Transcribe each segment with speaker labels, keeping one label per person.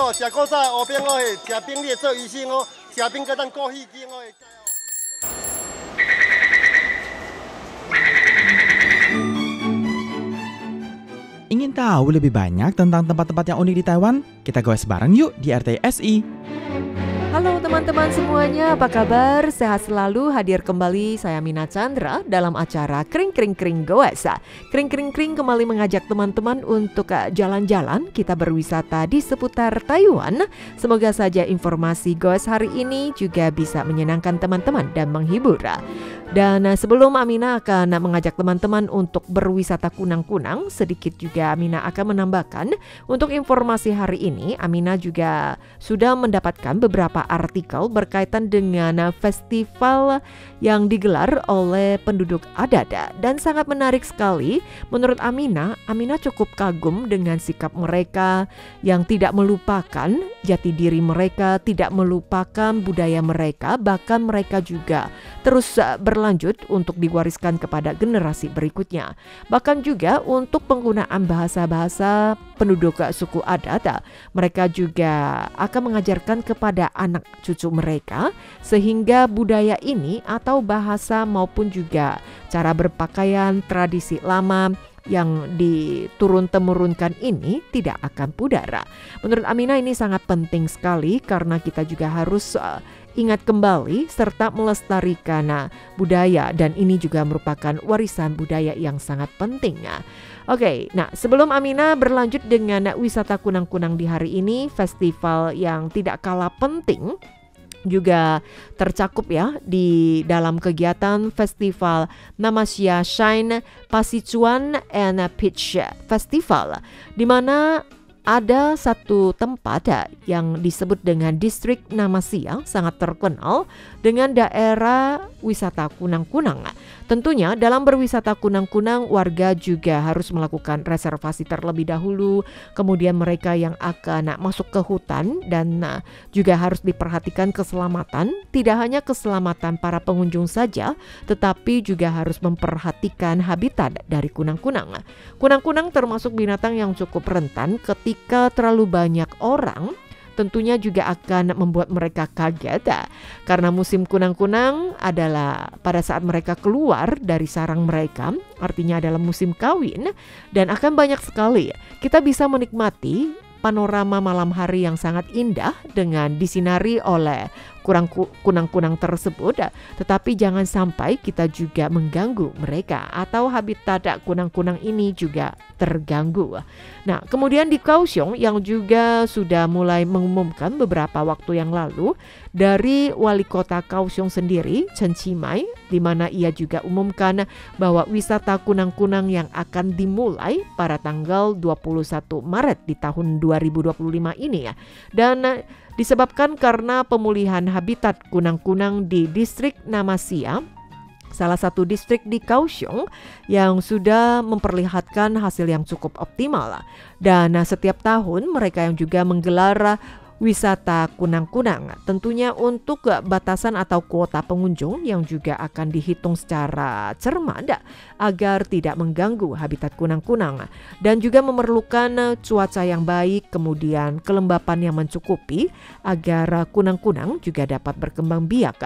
Speaker 1: 哦，食古早乌冰哦，食冰你会做鱼腥哦，食冰个当过戏精哦。
Speaker 2: Ingin tahu lebih banyak tentang tempat-tempat yang unik di Taiwan? Kita goes bareng yuk di RTSI.
Speaker 3: Halo teman-teman semuanya, apa kabar? Sehat selalu, hadir kembali saya Mina Chandra dalam acara Kring Kring Kring Goes. Kring Kring Kring kembali mengajak teman-teman untuk jalan-jalan, kita berwisata di seputar Taiwan. Semoga saja informasi Goes hari ini juga bisa menyenangkan teman-teman dan menghibur. Dan sebelum Amina akan mengajak teman-teman untuk berwisata kunang-kunang, sedikit juga Amina akan menambahkan untuk informasi hari ini, Amina juga sudah mendapatkan beberapa artikel berkaitan dengan festival yang digelar oleh penduduk adat dan sangat menarik sekali. Menurut Amina cukup kagum dengan sikap mereka yang tidak melupakan jati diri mereka, tidak melupakan budaya mereka, bahkan mereka juga terus berlanjut untuk diwariskan kepada generasi berikutnya. Bahkan juga untuk penggunaan bahasa-bahasa penduduk suku adat, mereka juga akan mengajarkan kepada anak cucu mereka sehingga budaya ini atau bahasa maupun juga cara berpakaian tradisi lama yang diturun-temurunkan ini tidak akan pudar. Menurut Amina ini sangat penting sekali karena kita juga harus ingat kembali serta melestarikan budaya, dan ini juga merupakan warisan budaya yang sangat penting. Oke, nah sebelum Amina berlanjut dengan wisata kunang-kunang di hari ini, festival yang tidak kalah penting juga tercakup ya di dalam kegiatan festival Namasia Shine Pasicuan and Peach Festival, di mana ada satu tempat yang disebut dengan distrik Namasia sangat terkenal dengan daerah wisata kunang-kunang. Tentunya dalam berwisata kunang-kunang warga juga harus melakukan reservasi terlebih dahulu. Kemudian mereka yang akan masuk ke hutan dan juga harus diperhatikan keselamatan. Tidak hanya keselamatan para pengunjung saja, tetapi juga harus memperhatikan habitat dari kunang-kunang. Kunang-kunang termasuk binatang yang cukup rentan ketika terlalu banyak orang. Tentunya juga akan membuat mereka kaget karena musim kunang-kunang adalah pada saat mereka keluar dari sarang mereka, artinya adalah musim kawin, dan akan banyak sekali kita bisa menikmati panorama malam hari yang sangat indah dengan disinari oleh kunang-kunang tersebut, tetapi jangan sampai kita juga mengganggu mereka atau habitat kunang-kunang ini juga terganggu. Nah, kemudian di Kaohsiung yang juga sudah mulai mengumumkan beberapa waktu yang lalu dari wali kota Kaohsiung sendiri, Chen Qimai, di mana ia juga umumkan bahwa wisata kunang-kunang yang akan dimulai pada tanggal 21 Maret di tahun 2025 ini ya. Dan disebabkan karena pemulihan habitat kunang-kunang di distrik Namasia, salah satu distrik di Kaohsiung yang sudah memperlihatkan hasil yang cukup optimal. Dan setiap tahun mereka yang juga menggelar wisata kunang-kunang tentunya untuk batasan atau kuota pengunjung yang juga akan dihitung secara cermat agar tidak mengganggu habitat kunang-kunang, dan juga memerlukan cuaca yang baik, kemudian kelembapan yang mencukupi agar kunang-kunang juga dapat berkembang biak.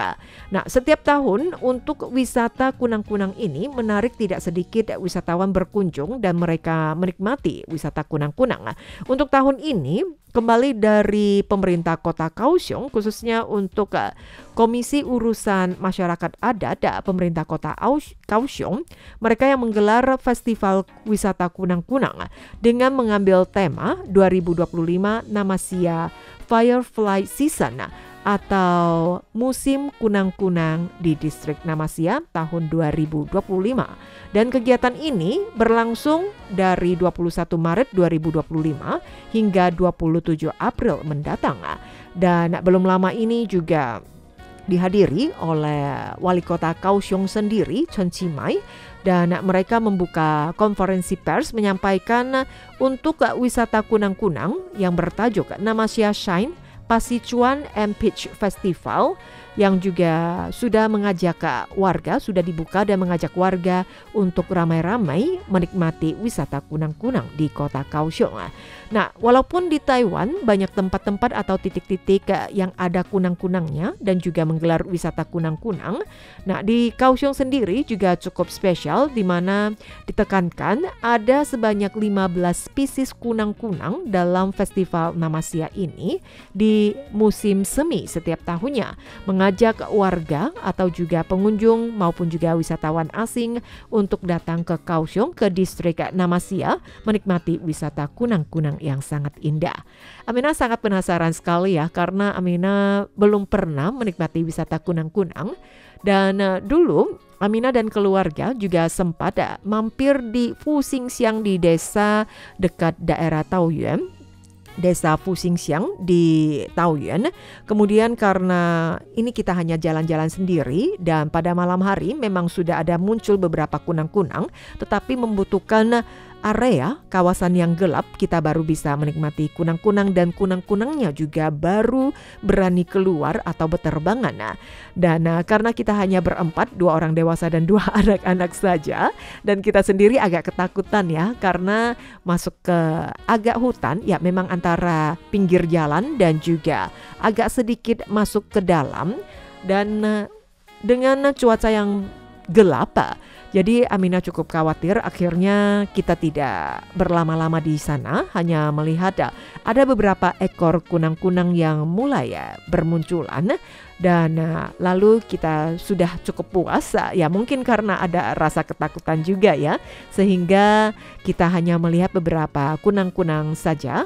Speaker 3: Nah, setiap tahun untuk wisata kunang-kunang ini menarik tidak sedikit wisatawan berkunjung dan mereka menikmati wisata kunang-kunang. Untuk tahun ini kembali dari pemerintah kota Kaohsiung, khususnya untuk Komisi Urusan Masyarakat Adat pemerintah kota Kaohsiung, mereka yang menggelar festival wisata kunang-kunang dengan mengambil tema 2025 Namasia Firefly Season atau musim kunang-kunang di distrik Namasia tahun 2025. Dan kegiatan ini berlangsung dari 21 Maret 2025 hingga 27 April mendatang. Dan belum lama ini juga dihadiri oleh wali kota Kaohsiung sendiri, Chen Qimai, dan mereka membuka konferensi pers menyampaikan untuk wisata kunang-kunang yang bertajuk Namasia Shine Pasicuan and Peach Festival yang juga sudah mengajak warga, sudah dibuka dan mengajak warga untuk ramai-ramai menikmati wisata kunang-kunang di kota Kaohsiung. Nah, walaupun di Taiwan banyak tempat-tempat atau titik-titik yang ada kunang-kunangnya dan juga menggelar wisata kunang-kunang. Nah, di Kaohsiung sendiri juga cukup spesial di mana ditekankan ada sebanyak 15 spesies kunang-kunang dalam festival Namasya ini di musim semi setiap tahunnya, mengajak warga atau juga pengunjung maupun juga wisatawan asing untuk datang ke Kaohsiung, ke distrik Namasya, menikmati wisata kunang-kunang yang sangat indah. Amina sangat penasaran sekali ya, karena Amina belum pernah menikmati wisata kunang-kunang. Dan dulu Amina dan keluarga juga sempat mampir di Fuxingxiang di desa dekat daerah Taoyuan, desa Fuxingxiang di Taoyuan. Kemudian karena ini kita hanya jalan-jalan sendiri dan pada malam hari memang sudah ada muncul beberapa kunang-kunang, tetapi membutuhkan area kawasan yang gelap kita baru bisa menikmati kunang-kunang, dan kunang-kunangnya juga baru berani keluar atau berterbangan. Dan karena kita hanya berempat, 2 orang dewasa dan 2 anak-anak saja, dan kita sendiri agak ketakutan ya, karena masuk ke agak hutan ya, memang antara pinggir jalan dan juga agak sedikit masuk ke dalam, dan dengan cuaca yang gelap, jadi Amina cukup khawatir. Akhirnya kita tidak berlama-lama di sana, hanya melihat ada beberapa ekor kunang-kunang yang mulai bermunculan. Dan lalu kita sudah cukup puas ya, mungkin karena ada rasa ketakutan juga ya, sehingga kita hanya melihat beberapa kunang-kunang saja,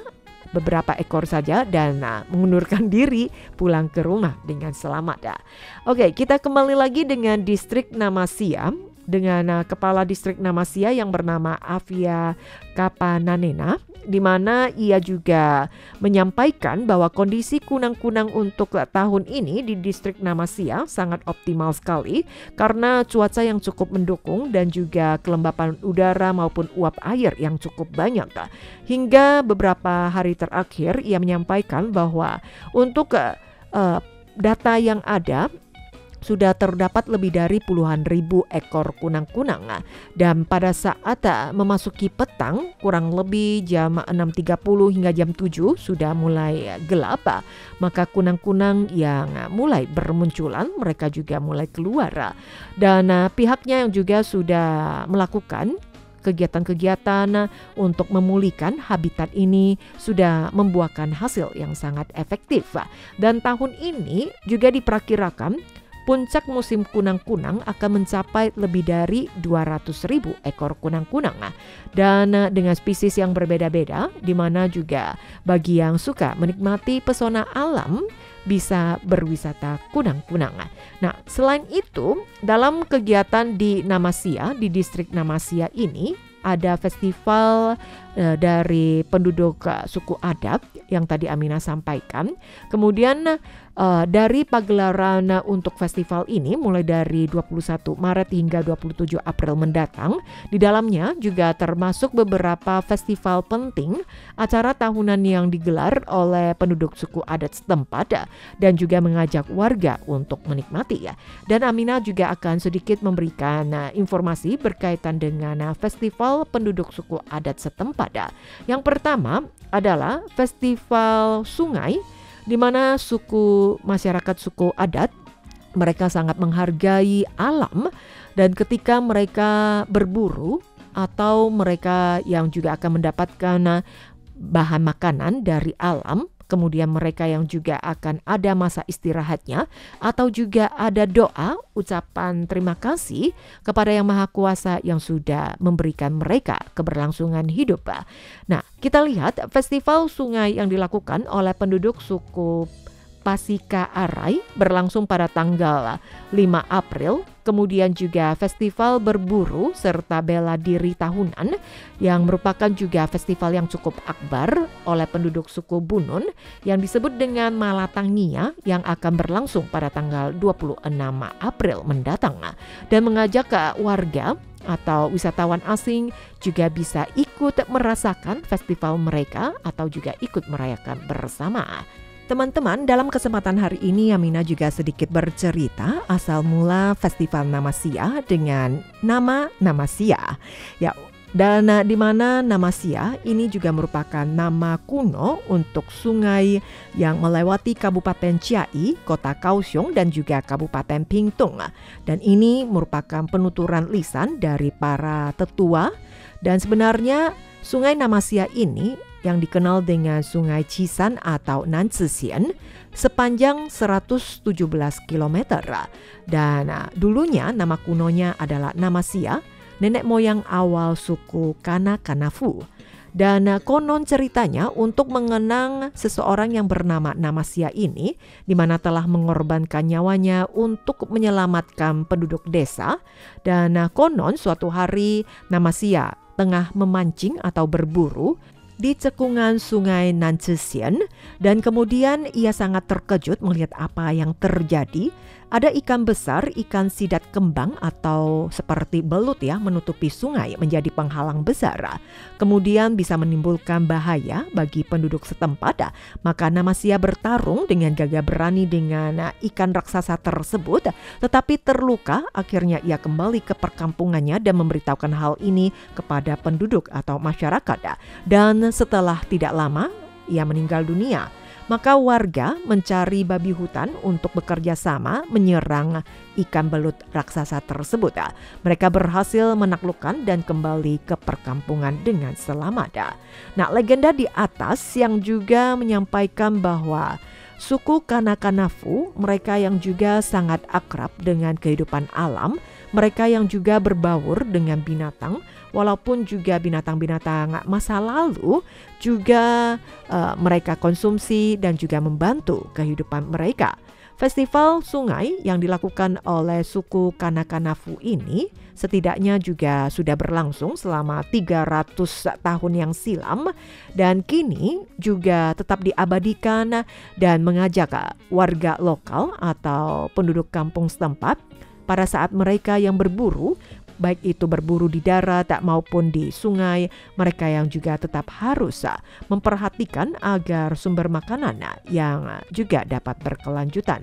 Speaker 3: beberapa ekor saja, dan mengundurkan diri pulang ke rumah dengan selamat. Oke, kita kembali lagi dengan distrik Namasya, dengan kepala distrik Namasya yang bernama Avia Kapananena, di mana ia juga menyampaikan bahwa kondisi kunang-kunang untuk tahun ini di distrik Namasya sangat optimal sekali karena cuaca yang cukup mendukung dan juga kelembapan udara maupun uap air yang cukup banyak. Hingga beberapa hari terakhir ia menyampaikan bahwa untuk data yang ada sudah terdapat lebih dari puluhan ribu ekor kunang-kunang. Dan pada saat memasuki petang, kurang lebih jam 6.30 hingga jam 7 sudah mulai gelap, maka kunang-kunang yang mulai bermunculan, mereka juga mulai keluar. Dan pihaknya yang juga sudah melakukan kegiatan-kegiatan untuk memulihkan habitat ini sudah membuahkan hasil yang sangat efektif. Dan tahun ini juga diperkirakan puncak musim kunang-kunang akan mencapai lebih dari 200.000 ekor kunang-kunang. Dan dengan spesies yang berbeda-beda, di mana juga bagi yang suka menikmati pesona alam bisa berwisata kunang-kunang. Nah, selain itu, dalam kegiatan di Namasya, di distrik Namasya ini, ada festival dari penduduk suku adat yang tadi Amina sampaikan. Kemudian dari pagelaran untuk festival ini mulai dari 21 Maret hingga 27 April mendatang, di dalamnya juga termasuk beberapa festival penting, acara tahunan yang digelar oleh penduduk suku adat setempat dan juga mengajak warga untuk menikmati ya. Dan Amina juga akan sedikit memberikan informasi berkaitan dengan festival penduduk suku adat setempat. Yang pertama adalah festival sungai, di mana masyarakat suku adat mereka sangat menghargai alam, dan ketika mereka berburu atau mereka yang juga akan mendapatkan bahan makanan dari alam, kemudian mereka yang juga akan ada masa istirahatnya atau juga ada doa ucapan terima kasih kepada Yang Maha Kuasa yang sudah memberikan mereka keberlangsungan hidup. Nah, kita lihat festival sungai yang dilakukan oleh penduduk suku Pasika Arai berlangsung pada tanggal 5 April. Kemudian juga festival berburu serta bela diri tahunan yang merupakan juga festival yang cukup akbar oleh penduduk suku Bunun yang disebut dengan Malatangia, yang akan berlangsung pada tanggal 26 April mendatang, dan mengajak ke warga atau wisatawan asing juga bisa ikut merasakan festival mereka atau juga ikut merayakan bersama. Teman-teman, dalam kesempatan hari ini Amina juga sedikit bercerita asal mula Festival Namasia dengan nama Namasia. Ya, dan di mana Namasia ini juga merupakan nama kuno untuk sungai yang melewati Kabupaten Chiayi, Kota Kaohsiung dan juga Kabupaten Pingtung. Dan ini merupakan penuturan lisan dari para tetua. Dan sebenarnya sungai Namasia ini yang dikenal dengan Sungai Chisan atau Nanzhixian sepanjang 117 km. Dan dulunya nama kunonya adalah Namasia, nenek moyang awal suku Kana-Kanafu. Dan konon ceritanya untuk mengenang seseorang yang bernama Namasia ini, di mana telah mengorbankan nyawanya untuk menyelamatkan penduduk desa. Dan konon suatu hari Namasia tengah memancing atau berburu di cekungan sungai Nanzhixian, dan kemudian ia sangat terkejut melihat apa yang terjadi. Ada ikan besar, ikan sidat kembang atau seperti belut ya, menutupi sungai menjadi penghalang besar. Kemudian bisa menimbulkan bahaya bagi penduduk setempat. Maka Namasia bertarung dengan gagah berani dengan ikan raksasa tersebut, tetapi terluka. Akhirnya ia kembali ke perkampungannya dan memberitahukan hal ini kepada penduduk atau masyarakat. Dan setelah tidak lama ia meninggal dunia. Maka warga mencari babi hutan untuk bekerja sama menyerang ikan belut raksasa tersebut. Mereka berhasil menaklukkan dan kembali ke perkampungan dengan selamat. Nah, legenda di atas yang juga menyampaikan bahwa suku Kana-Kanafu, mereka yang juga sangat akrab dengan kehidupan alam, mereka yang juga berbaur dengan binatang, walaupun juga binatang-binatang masa lalu juga mereka konsumsi dan juga membantu kehidupan mereka. Festival sungai yang dilakukan oleh suku Kana-Kanafu ini setidaknya juga sudah berlangsung selama 300 tahun yang silam, dan kini juga tetap diabadikan dan mengajak warga lokal atau penduduk kampung setempat pada saat mereka yang berburu, baik itu berburu di darat maupun di sungai, mereka yang juga tetap harus memperhatikan agar sumber makanan yang juga dapat berkelanjutan.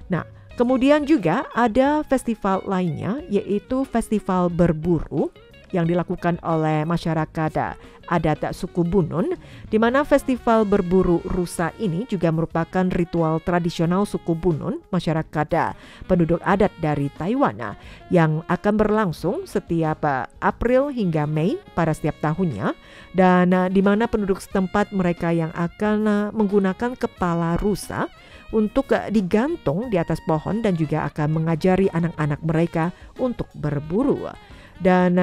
Speaker 3: Nah, kemudian juga ada festival lainnya, yaitu festival berburu yang dilakukan oleh masyarakat adat suku Bunun, di mana festival berburu rusa ini juga merupakan ritual tradisional suku Bunun, masyarakat penduduk adat dari Taiwan, yang akan berlangsung setiap April hingga Mei pada setiap tahunnya, dan di mana penduduk setempat mereka yang akan menggunakan kepala rusa untuk digantung di atas pohon dan juga akan mengajari anak-anak mereka untuk berburu. Dan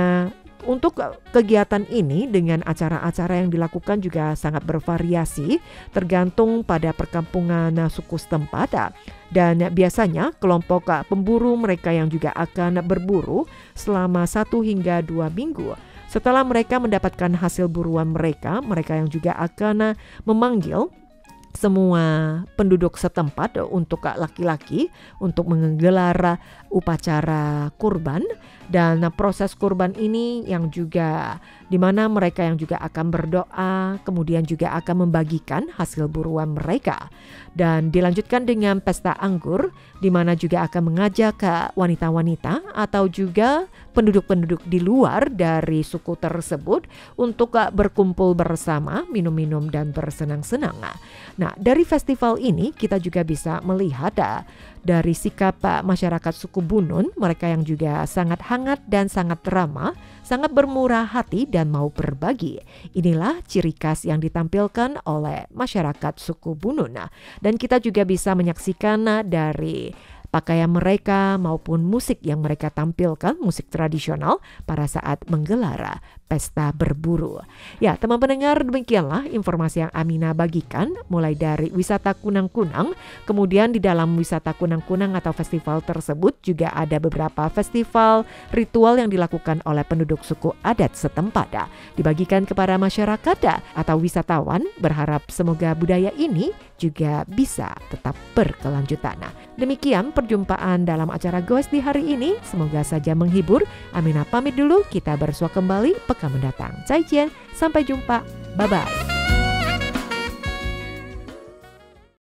Speaker 3: untuk kegiatan ini dengan acara-acara yang dilakukan juga sangat bervariasi tergantung pada perkampungan suku setempat. Dan biasanya kelompok pemburu mereka yang juga akan berburu selama 1 hingga 2 minggu. Setelah mereka mendapatkan hasil buruan mereka, mereka yang juga akan memanggil semua penduduk setempat untuk laki-laki untuk menggelar upacara kurban. Dan proses kurban ini yang juga di mana mereka yang juga akan berdoa, kemudian juga akan membagikan hasil buruan mereka. Dan dilanjutkan dengan pesta anggur, di mana juga akan mengajak wanita-wanita atau juga penduduk-penduduk di luar dari suku tersebut untuk berkumpul bersama, minum-minum dan bersenang-senang. Nah, dari festival ini kita juga bisa melihat dari sikap masyarakat suku Bunun, mereka yang juga sangat hangat dan sangat ramah, sangat bermurah hati dan mau berbagi. Inilah ciri khas yang ditampilkan oleh masyarakat suku Bunun. Dan kita juga bisa menyaksikan dari pakaian mereka maupun musik yang mereka tampilkan, musik tradisional pada saat menggelar pesta berburu. Ya, teman pendengar, demikianlah informasi yang Amina bagikan mulai dari wisata Kunang-Kunang. Kemudian di dalam wisata Kunang-Kunang atau festival tersebut juga ada beberapa festival ritual yang dilakukan oleh penduduk suku adat setempat. Dibagikan kepada masyarakat atau wisatawan, berharap semoga budaya ini juga bisa tetap berkelanjutan. Demikian perjumpaan dalam acara Goes di hari ini. Semoga saja menghibur. Amina pamit dulu, kita bersua kembali pekan mendatang. Zaijian, sampai jumpa. Bye-bye.